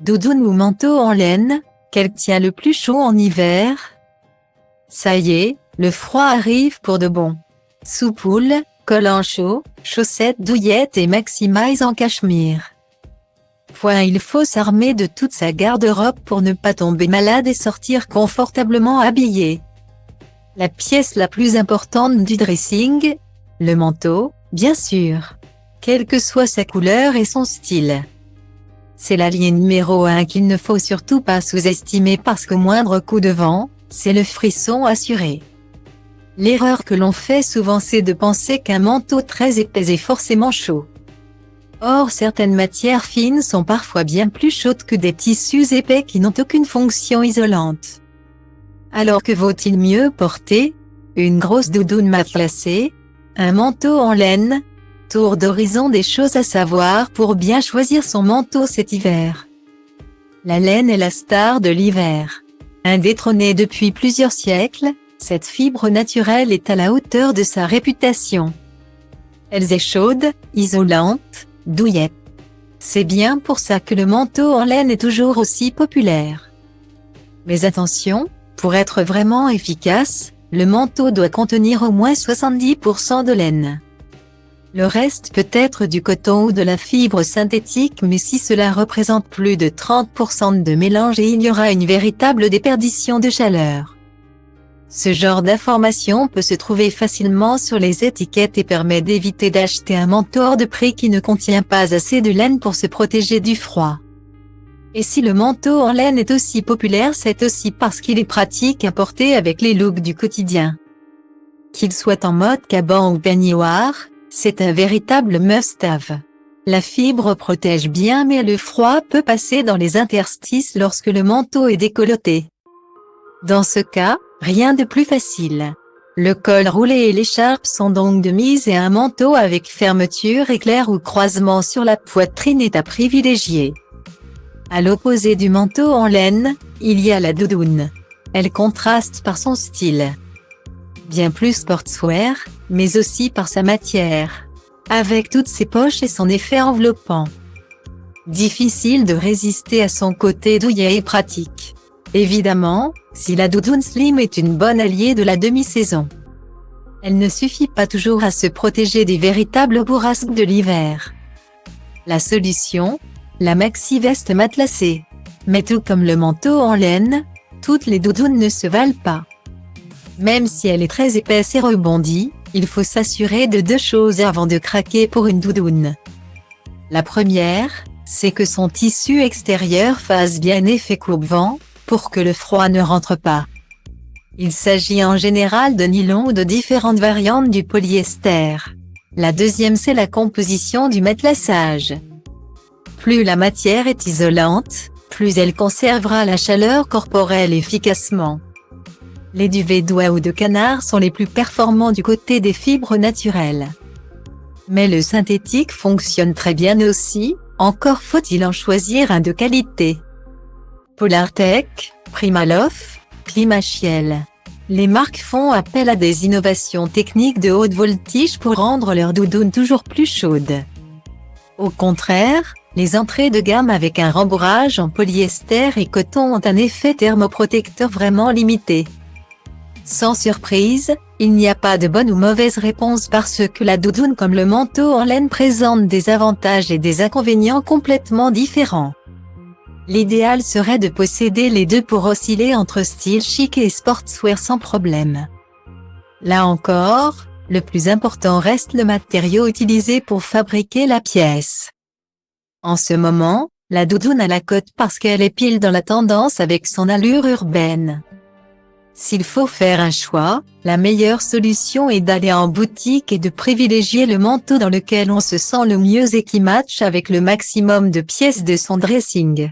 Doudoune ou manteau en laine, quel tient le plus chaud en hiver? Ça y est, le froid arrive pour de bon. Soupoule, collant chaud, chaussettes douillettes et maximize en cachemire. Il faut s'armer de toute sa garde-robe pour ne pas tomber malade et sortir confortablement habillé. La pièce la plus importante du dressing, le manteau, bien sûr. Quelle que soit sa couleur et son style. C'est l'allié numéro 1 qu'il ne faut surtout pas sous-estimer parce qu'au moindre coup de vent, c'est le frisson assuré. L'erreur que l'on fait souvent c'est de penser qu'un manteau très épais est forcément chaud. Or certaines matières fines sont parfois bien plus chaudes que des tissus épais qui n'ont aucune fonction isolante. Alors que vaut-il mieux porter? Une grosse doudoune matelassée? Un manteau en laine? Tour d'horizon des choses à savoir pour bien choisir son manteau cet hiver. La laine est la star de l'hiver. Indétrônée depuis plusieurs siècles, cette fibre naturelle est à la hauteur de sa réputation. Elle est chaude, isolante, douillette. C'est bien pour ça que le manteau en laine est toujours aussi populaire. Mais attention, pour être vraiment efficace, le manteau doit contenir au moins 70% de laine. Le reste peut être du coton ou de la fibre synthétique, mais si cela représente plus de 30% de mélange il y aura une véritable déperdition de chaleur. Ce genre d'information peut se trouver facilement sur les étiquettes et permet d'éviter d'acheter un manteau hors de prix qui ne contient pas assez de laine pour se protéger du froid. Et si le manteau en laine est aussi populaire, c'est aussi parce qu'il est pratique à porter avec les looks du quotidien. Qu'il soit en mode caban ou peignoir, c'est un véritable must-have. La fibre protège bien mais le froid peut passer dans les interstices lorsque le manteau est décolleté. Dans ce cas, rien de plus facile. Le col roulé et l'écharpe sont donc de mise et un manteau avec fermeture éclair ou croisement sur la poitrine est à privilégier. À l'opposé du manteau en laine, il y a la doudoune. Elle contraste par son style. Bien plus sportswear, mais aussi par sa matière. Avec toutes ses poches et son effet enveloppant. Difficile de résister à son côté douillet et pratique. Évidemment, si la doudoune slim est une bonne alliée de la demi-saison. Elle ne suffit pas toujours à se protéger des véritables bourrasques de l'hiver. La solution? La maxi-veste matelassée. Mais tout comme le manteau en laine, toutes les doudounes ne se valent pas. Même si elle est très épaisse et rebondie, il faut s'assurer de deux choses avant de craquer pour une doudoune. La première, c'est que son tissu extérieur fasse bien effet coupe-vent, pour que le froid ne rentre pas. Il s'agit en général de nylon ou de différentes variantes du polyester. La deuxième c'est la composition du matelassage. Plus la matière est isolante, plus elle conservera la chaleur corporelle efficacement. Les duvets d'oie ou de canard sont les plus performants du côté des fibres naturelles. Mais le synthétique fonctionne très bien aussi, encore faut-il en choisir un de qualité. Polartec, Primaloft, Climachiel. Les marques font appel à des innovations techniques de haute voltige pour rendre leurs doudounes toujours plus chaudes. Au contraire, les entrées de gamme avec un rembourrage en polyester et coton ont un effet thermoprotecteur vraiment limité. Sans surprise, il n'y a pas de bonne ou mauvaise réponse parce que la doudoune comme le manteau en laine présente des avantages et des inconvénients complètement différents. L'idéal serait de posséder les deux pour osciller entre style chic et sportswear sans problème. Là encore, le plus important reste le matériau utilisé pour fabriquer la pièce. En ce moment, la doudoune a la cote parce qu'elle est pile dans la tendance avec son allure urbaine. S'il faut faire un choix, la meilleure solution est d'aller en boutique et de privilégier le manteau dans lequel on se sent le mieux et qui matche avec le maximum de pièces de son dressing.